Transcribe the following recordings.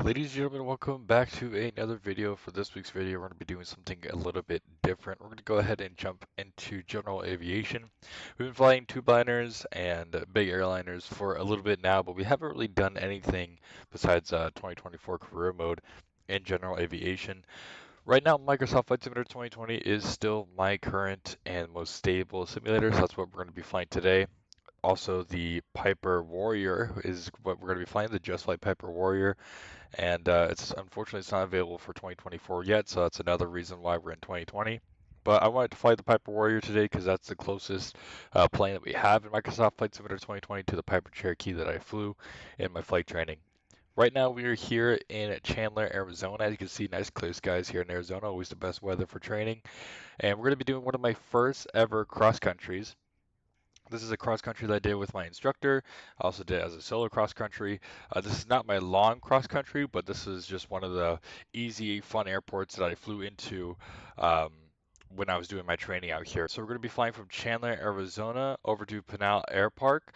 Ladies and gentlemen, welcome back to another video. For this week's video, we're going to be doing something a little bit different. We're going to go ahead and jump into general aviation. We've been flying tube-liners and big airliners for a little bit now, but we haven't really done anything besides 2024 career mode in general aviation. Right now, Microsoft Flight Simulator 2020 is still my current and most stable simulator, so that's what we're going to be flying today. Also, the Piper Warrior is what we're going to be flying, the Just Flight Piper Warrior, and it's unfortunately it's not available for 2024 yet, so that's another reason why we're in 2020. But I wanted to fly the Piper Warrior today because that's the closest plane that we have in Microsoft Flight Simulator 2020 to the Piper Cherokee that I flew in my flight training. Right now we are here in Chandler, Arizona. As you can see, nice clear skies here in Arizona, always the best weather for training. And we're going to be doing one of my first ever cross countries. This is a cross country that I did with my instructor. I also did it as a solo cross country. This is not my long cross country, but this is just one of the easy, fun airports that I flew into when I was doing my training out here. So we're going to be flying from Chandler, Arizona, over to Pinal Air Park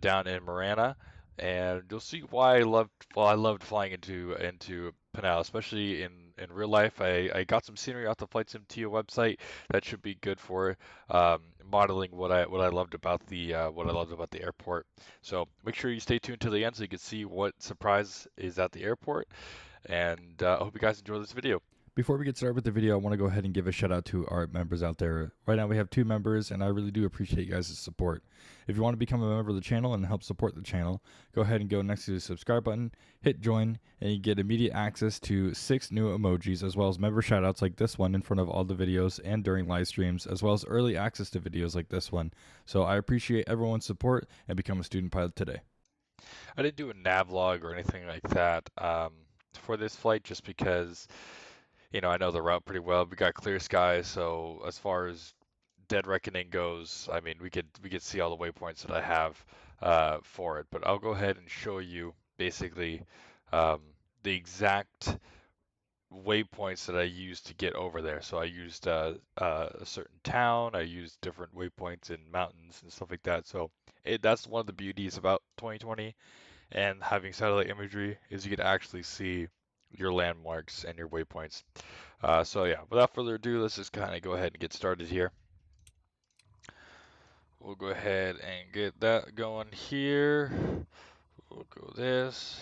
down in Marana, and you'll see why I loved flying into Pinal, especially in real life. I got some scenery off the Flight Sim Tia website that should be good for modeling what I loved about the airport. So make sure you stay tuned to the end so you can see what surprise is at the airport. And I hope you guys enjoy this video. Before we get started with the video, I want to go ahead and give a shout out to our members out there. Right now we have 2 members, and I really do appreciate you guys' support. If you want to become a member of the channel and help support the channel, go ahead and go next to the subscribe button, hit join, and you get immediate access to 6 new emojis, as well as member shoutouts like this one in front of all the videos and during live streams, as well as early access to videos like this one. So I appreciate everyone's support and become a student pilot today. I didn't do a nav log or anything like that for this flight just because I know the route pretty well. We got clear skies, so as far as dead reckoning goes, I mean, we could see all the waypoints that I have for it. But I'll go ahead and show you basically um, the exact waypoints that I used to get over there. So I used a certain town. I used different waypoints in mountains and stuff like that. So that's one of the beauties about 2020 and having satellite imagery is you can actually see your landmarks and your waypoints. So yeah, without further ado, let's just kind of go ahead and get started here. We'll go ahead and get that going here. We'll go this.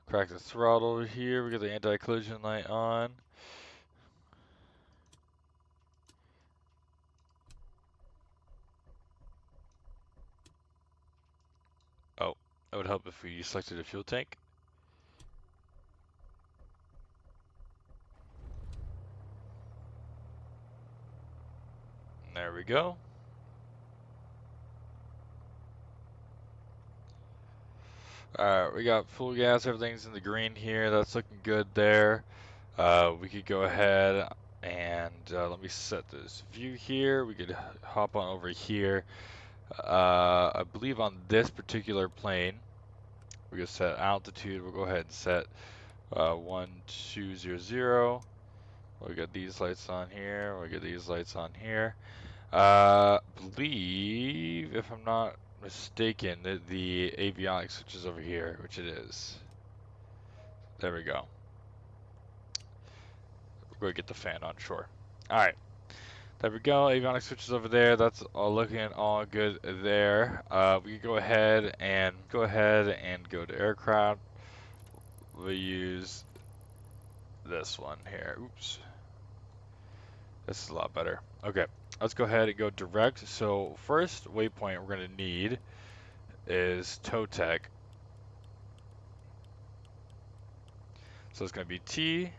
Crack the throttle over here. We got the anti-collision light on. Oh, that would help if we selected a fuel tank. There we go. Alright, we got full gas, everything's in the green here. That's looking good there. We could go ahead and let me set this view here. We could hop on over here. I believe on this particular plane, we could set altitude. We'll go ahead and set 1200. We got these lights on here. We got these lights on here. Believe, if I'm not mistaken, that the avionics switch is over here, which it is. There we go. We're gonna get the fan on shore. All right. There we go. Avionics switches over there. That's all looking all good there. We can go ahead and go to aircraft. We'll use this one here. Oops. This is a lot better. Okay. Let's go ahead and go direct. So first waypoint we're gonna need is tow tech. So it's gonna be T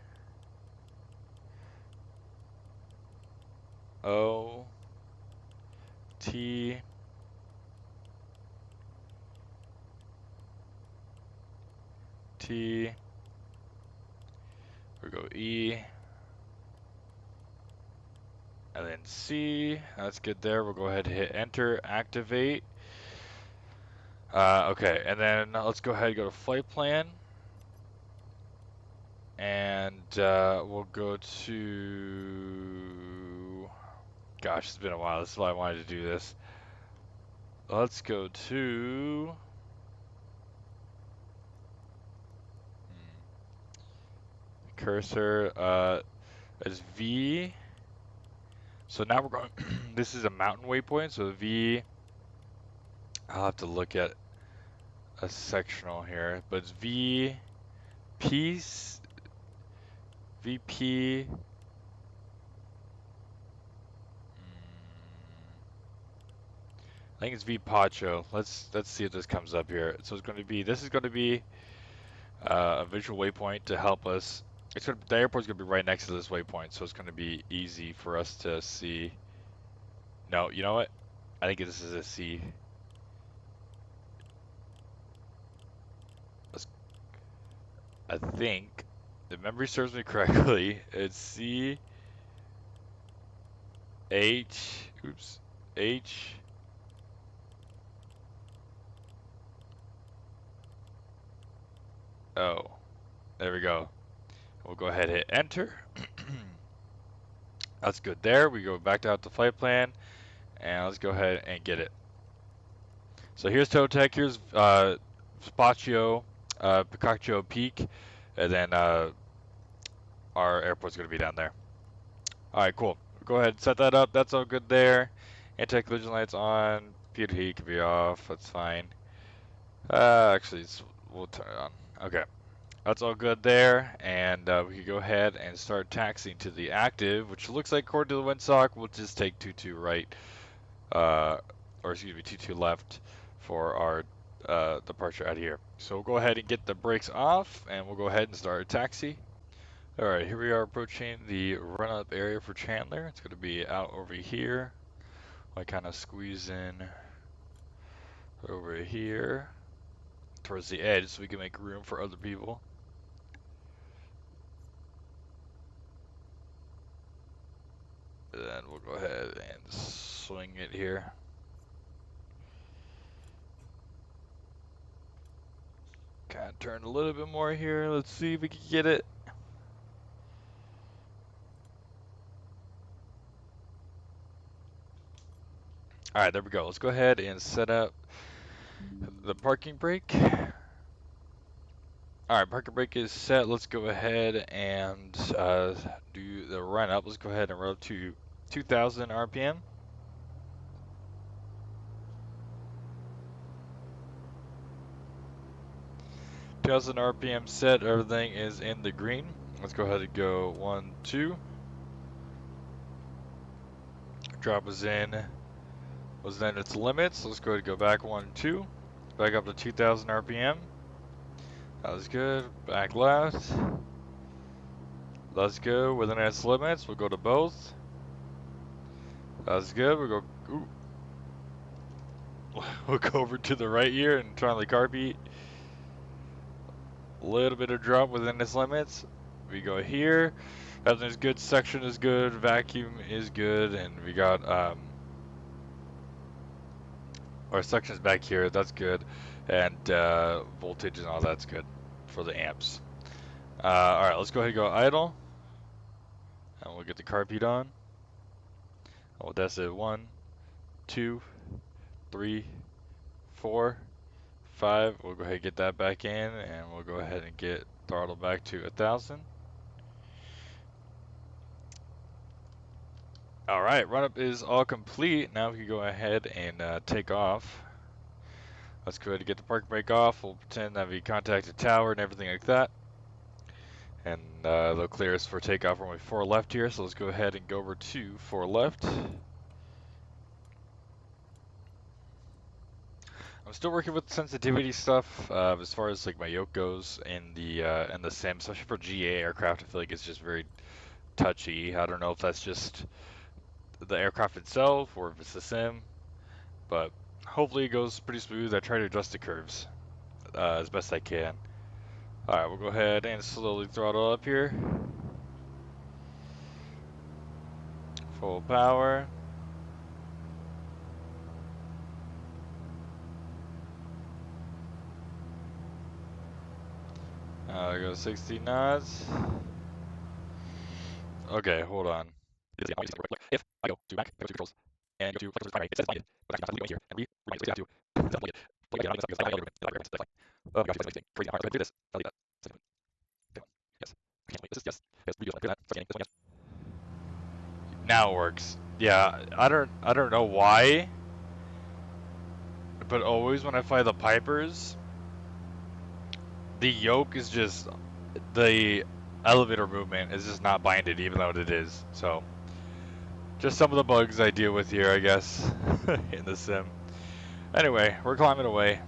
O T T. We go E and then C. That's good there. We'll go ahead and hit enter, activate. Okay, and then let's go ahead and go to flight plan. And we'll go to. Gosh, it's been a while. This is why I wanted to do this. Let's go to cursor. It's V. So now we're going. This is a mountain waypoint. So V. I'll have to look at a sectional here, but it's VP. VP. I think it's V Pacho. Let's see if this comes up here. So it's going to be. This is going to be a visual waypoint to help us. The airport's going to be right next to this waypoint, so it's going to be easy for us to see. No, you know what? I think this is a C. Let's, I think, if memory serves me correctly, it's C H. Oops. H. O. There we go. We'll go ahead and hit enter. That's good there. We go back out to flight plan, and let's go ahead and get it. So here's Totec, here's Spaccio, Piccaccio Peak, and then our airport's going to be down there. Alright, cool. Go ahead and set that up. That's all good there. Anti-collision lights on. Computer heat can be off. That's fine. Actually, we'll turn it on. Okay. That's all good there, and we can go ahead and start taxiing to the active, which looks like according to the windsock, we'll just take 22 right, or excuse me, 22 left for our departure out of here. So we'll go ahead and get the brakes off, and we'll go ahead and start a taxi. All right, here we are approaching the run-up area for Chandler. It's going to be out over here. I kind of squeeze in over here towards the edge so we can make room for other people. Then we'll go ahead and swing it here. Kind of turn a little bit more here. Let's see if we can get it. All right, there we go. Let's go ahead and set up the parking brake. All right, parking brake is set. Let's go ahead and do the run up. Let's go ahead and run up to 2,000 RPM. 2,000 RPM set. Everything is in the green. Let's go ahead and go 1, 2. Drop us in. Was then its limits. Let's go ahead and go back 1, 2. Back up to 2,000 RPM. That was good. Back left. Let's go within its limits. We'll go to both. That's good. We'll go. Ooh. We'll go over to the right here and try the car beat. A little bit of drop within its limits. We go here. Everything's good. Section is good. Vacuum is good, and we got our section's back here. That's good, and voltage and all that's good for the amps. All right, let's go ahead and go idle, and we'll get the car beat on. Oh, that's it. 1, 2, 3, 4, 5. We'll go ahead and get that back in, and we'll go ahead and get throttle back to 1,000. All right, run up is all complete. Now we can go ahead and take off. Let's go ahead and get the park brake off. We'll pretend that we contacted tower and everything like that. And they'll clear us for takeoff runway 4 left here. So let's go ahead and go over to 4 left. I'm still working with sensitivity stuff as far as like my yoke goes in the sim, especially for GA aircraft. I feel like it's just very touchy. I don't know if that's just the aircraft itself or if it's the sim, but hopefully it goes pretty smooth. I try to adjust the curves as best I can. Alright, we'll go ahead and slowly throttle up here. Full power. Go 60 knots. Okay, hold on. If I go to back, go to controls, and go to flight primary, it says blinded, but actually not going here, and we are going to do blinded. Plug it in, because I don't crazy hard. Go ahead and do this. Delete that. Yes. I can't wait. This is yes. Now it works. Yeah, I don't know why, but always when I fly the Pipers, the yoke is just the elevator movement is just not binded, even though it is. So, just some of the bugs I deal with here, I guess, in the sim. Anyway, we're climbing away.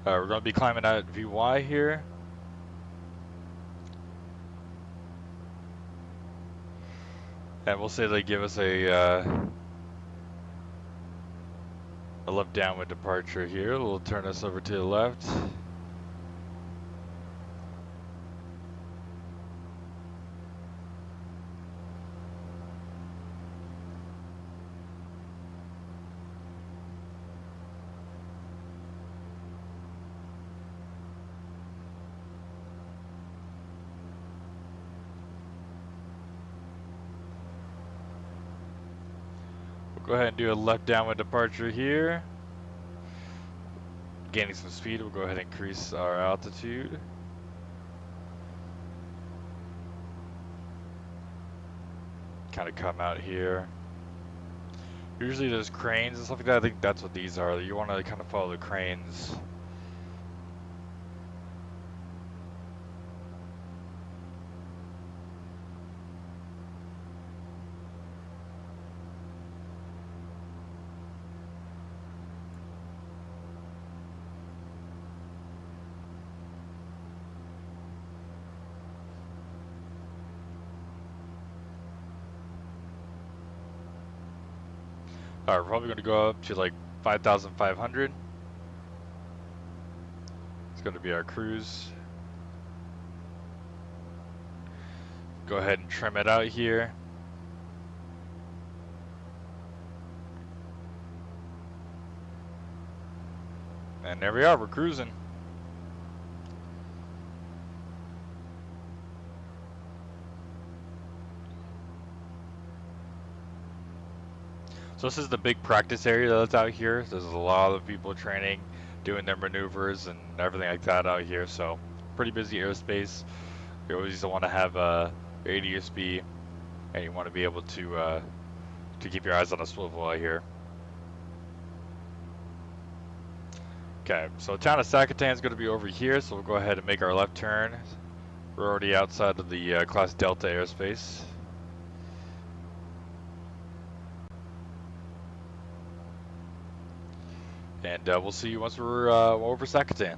We're going to be climbing at VY here. And we'll say they give us a left downwind departure here. We'll turn us over to the left. Go ahead and do a left downwind departure here. Gaining some speed, we'll go ahead and increase our altitude. Kind of come out here. Usually there's cranes and stuff like that. I think that's what these are. You want to kind of follow the cranes. Alright, we're probably going to go up to like 5,500. It's going to be our cruise. Go ahead and trim it out here. And there we are, we're cruising. So this is the big practice area that's out here. There's a lot of people training, doing their maneuvers and everything like that out here. So pretty busy airspace. You always want to have a ADSB, and you want to be able to keep your eyes on a swivel out here. Okay, so the town of Sakatan is going to be over here, so we'll go ahead and make our left turn. We're already outside of the Class Delta airspace. And we'll see you once we're over Sakatan.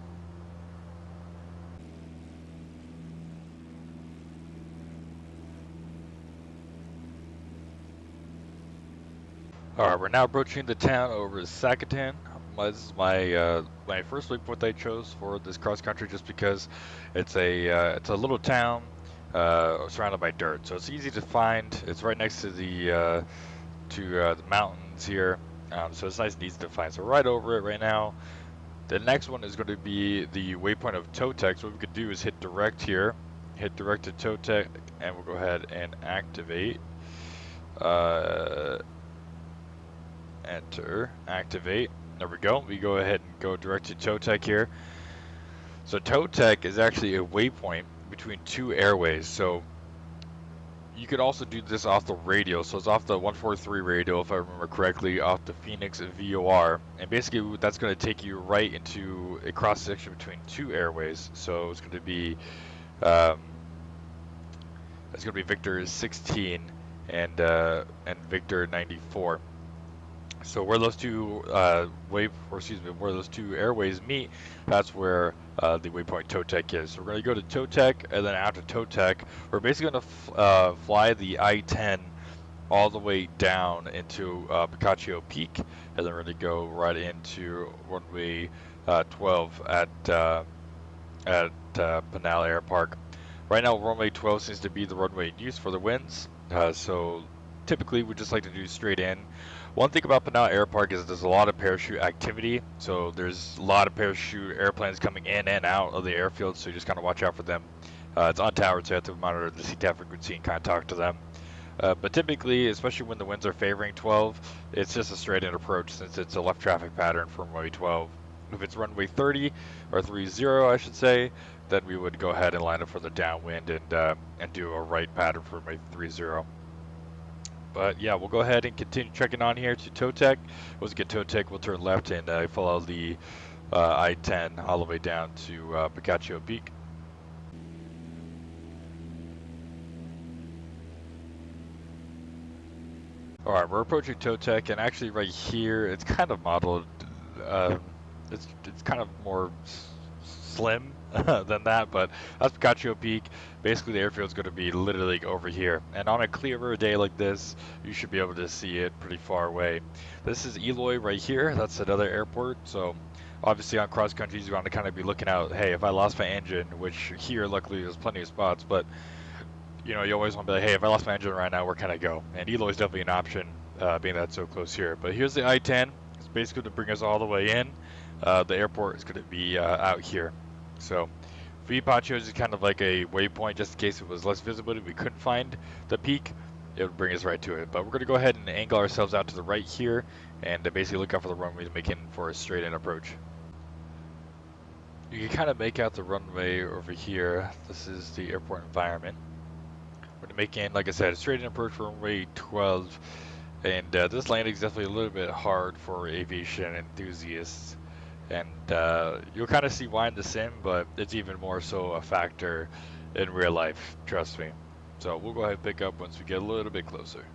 Alright, we're now approaching the town over Sakatan. This is my first waypoint I chose for this cross country, just because it's a little town surrounded by dirt, so it's easy to find. It's right next to the mountains here, so it's nice and easy to find. So right over it right now. The next one is going to be the waypoint of Totek. So what we could do is hit direct here, hit direct to Totek, and we'll go ahead and activate. Enter, activate. There we go. We go ahead and go direct to Totek here. So Totek is actually a waypoint between two airways. So you could also do this off the radio. So it's off the 143 radio, if I remember correctly, off the Phoenix VOR. And basically that's going to take you right into a cross section between two airways. So it's going to be Victor 16 and Victor 94. So where those two where those two airways meet, that's where the waypoint Totek is. So we're going to go to Totek, and then after Totek, we're basically going to fly the I-10 all the way down into Boccaccio Peak, and then we're going to go right into runway 12 at Pinal Air Park. Right now, runway 12 seems to be the runway in use for the winds. So typically, we just like to do straight in. One thing about Pinal Air Park is there's a lot of parachute activity, so there's a lot of parachute airplanes coming in and out of the airfield, so you just kind of watch out for them It's untowered, so you have to monitor the CTAF frequency and kind of talk to them. But typically, especially when the winds are favoring 12, it's just a straight-in approach since it's a left traffic pattern from runway 12. If it's runway 30 or 30, I should say, then we would go ahead and line up for the downwind and do a right pattern for runway 30. But yeah, we'll go ahead and continue checking on here to Totec. Once we get Totec, we'll turn left and follow the I-10 all the way down to Boccaccio Peak. All right, we're approaching Totec, and actually right here, it's kind of modeled. Um, it's kind of more slim than that, but that's Boccaccio Peak. Basically, the airfield is going to be literally over here, and on a clearer day like this, you should be able to see it pretty far away. This is Eloy right here. That's another airport. So obviously on cross countries, you want to kind of be looking out. Hey, if I lost my engine, which here luckily there's plenty of spots, but you know, you always want to be like, hey, if I lost my engine right now, where can I go? And Eloy is definitely an option, being that it's so close here. But here's the I-10. It's basically to bring us all the way in. The airport is going to be out here. So VPOT chose kind of like a waypoint just in case it was less visibility. We couldn't find the peak. It would bring us right to it. But we're going to go ahead and angle ourselves out to the right here and basically look out for the runway to make in for a straight-in approach. You can kind of make out the runway over here. This is the airport environment. We're going to make in, like I said, a straight-in approach for runway 12. And this landing is definitely a little bit hard for aviation enthusiasts. And you'll kind of see why in the sim, but it's even more so a factor in real life, trust me. So we'll go ahead and pick up once we get a little bit closer.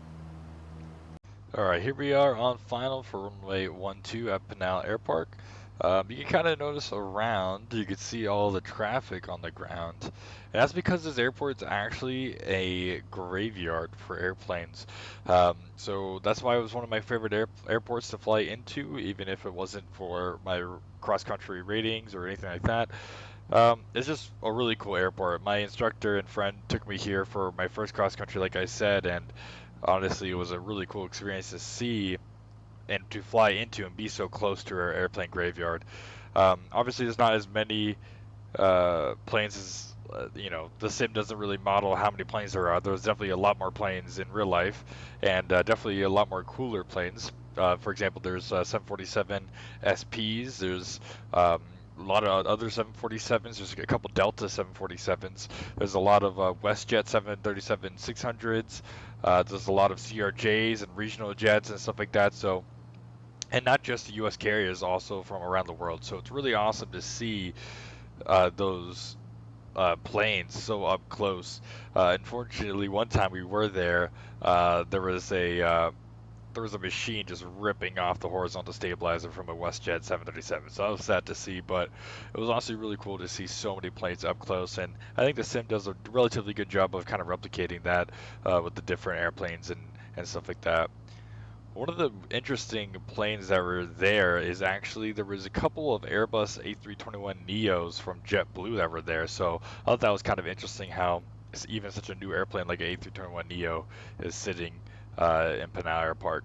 Alright, here we are on final for runway 12 at Pinal Airpark. You can kind of notice around, you can see all the traffic on the ground. And that's because this airport's actually a graveyard for airplanes. So that's why it was one of my favorite airports to fly into, even if it wasn't for my cross-country ratings or anything like that. It's just a really cool airport. My instructor and friend took me here for my first cross-country, like I said, and honestly, it was a really cool experience to see and to fly into and be so close to our airplane graveyard. Obviously, there's not as many planes as you know. The sim doesn't really model how many planes there are. There's definitely a lot more planes in real life, and definitely a lot more cooler planes. For example, there's 747 SPs. There's a lot of other 747s. There's a couple Delta 747s. There's a lot of WestJet 737-600s. There's a lot of CRJs and regional jets and stuff like that. So, and not just the U.S. carriers, also from around the world. So it's really awesome to see those planes so up close. Unfortunately, one time we were there, there was a machine just ripping off the horizontal stabilizer from a WestJet 737. So that was sad to see, but it was honestly really cool to see so many planes up close. And I think the sim does a relatively good job of kind of replicating that with the different airplanes and stuff like that. One of the interesting planes that were there is actually there was a couple of Airbus A321neos from JetBlue that were there. So I thought that was kind of interesting how even such a new airplane like an A321neo is sitting in Pinal Airport.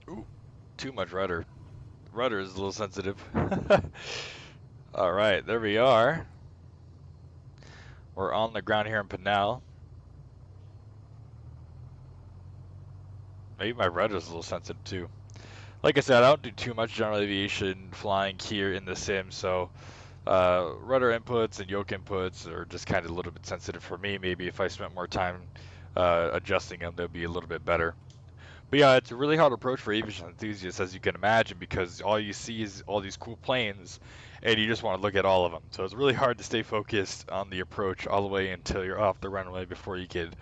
Ooh, too much rudder. Rudder is a little sensitive. All right, there we are. We're on the ground here in Pinal. Maybe my rudder is a little sensitive too. Like I said, I don't do too much general aviation flying here in the sim, so rudder inputs and yoke inputs are just kind of a little bit sensitive for me. Maybe if I spent more time adjusting them, they'll be a little bit better. But yeah, it's a really hard approach for aviation enthusiasts, as you can imagine, because all you see is all these cool planes, and you just want to look at all of them. So it's really hard to stay focused on the approach all the way until you're off the runway before you could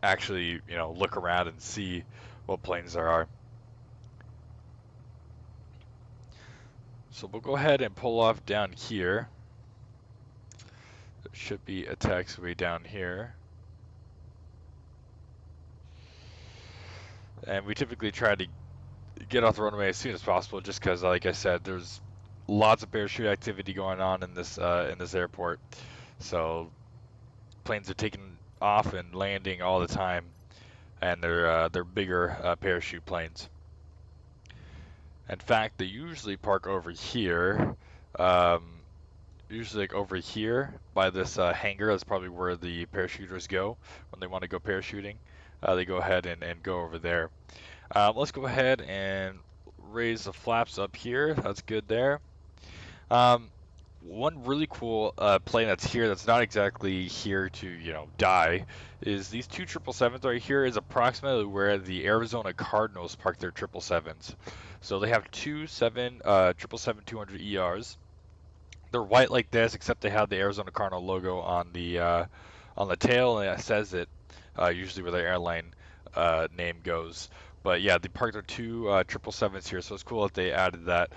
actually, you know, look around and see what planes there are. So we'll go ahead and pull off down here. There should be a taxiway down here. And we typically try to get off the runway as soon as possible, just because, like I said, there's lots of parachute activity going on in this airport. So planes are taking off and landing all the time. and they're bigger parachute planes. In fact, they usually park over here. Um, Usually like over here by this hangar. That's probably where the parachuters go when they want to go parachuting. They go ahead and go over there. Let's go ahead and raise the flaps up here. That's good there. Um, One really cool plane that's here that's not exactly here to, die is these two 777s right here is approximately where the Arizona Cardinals park their 777s. So they have two 777-200 ERs. They're white like this, except they have the Arizona Cardinal logo on the tail, and it says it usually where the airline name goes. But yeah, they parked their two 777s here, so it's cool that they added that,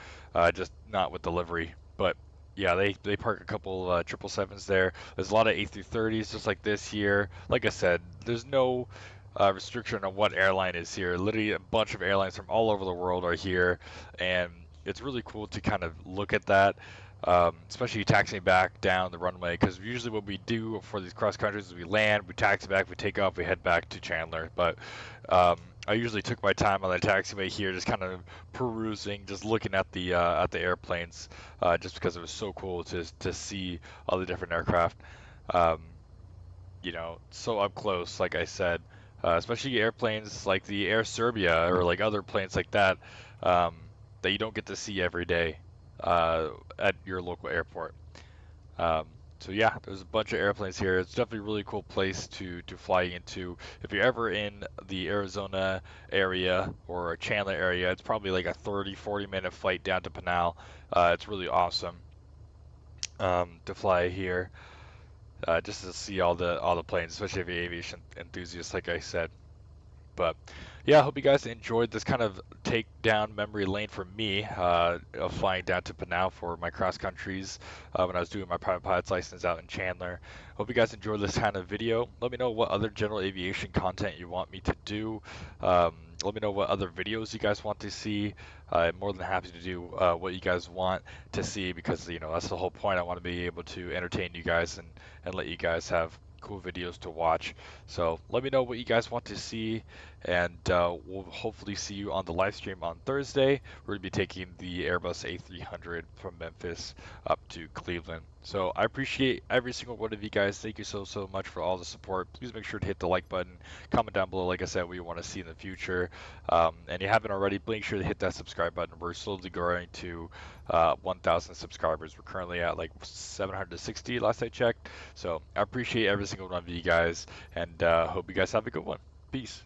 just not with delivery. But yeah, they park a couple 777s there. There's a lot of A330s just like this here. Like I said, there's no restriction on what airline is here. Literally, a bunch of airlines from all over the world are here, and it's really cool to kind of look at that, especially taxiing back down the runway. Because usually what we do for these cross countries is we land, we taxi back, we take off, we head back to Chandler. But um, I usually took my time on the taxiway here, just kind of perusing, just looking at the airplanes, just because it was so cool to see all the different aircraft. Um, so up close, like I said, especially airplanes like the Air Serbia or like other planes like that, um, that you don't get to see every day at your local airport. Um, so yeah, there's a bunch of airplanes here. It's definitely a really cool place to fly into. If you're ever in the Arizona area or Chandler area, it's probably like a 30, 40-minute flight down to Pinal. It's really awesome to fly here, just to see all the planes, especially if you're aviation enthusiasts, like I said. But yeah, I hope you guys enjoyed this kind of take down memory lane for me, of flying down to Pinal for my cross countries when I was doing my private pilot's license out in Chandler. Hope you guys enjoyed this kind of video. Let me know what other general aviation content you want me to do. Let me know what other videos you guys want to see. I'm more than happy to do what you guys want to see, because that's the whole point. I want to be able to entertain you guys and let you guys have cool videos to watch. So let me know what you guys want to see, and we'll hopefully see you on the live stream on Thursday. We're going to be taking the Airbus A300 from Memphis up to Cleveland. So I appreciate every single one of you guys. Thank you so much for all the support. Please make sure to hit the like button, comment down below, like I said, what you want to see in the future. And you haven't already, make sure to hit that subscribe button. We're slowly growing to 1,000 subscribers. We're currently at like 760 last I checked. So I appreciate every single one of you guys, and hope you guys have a good one. Peace.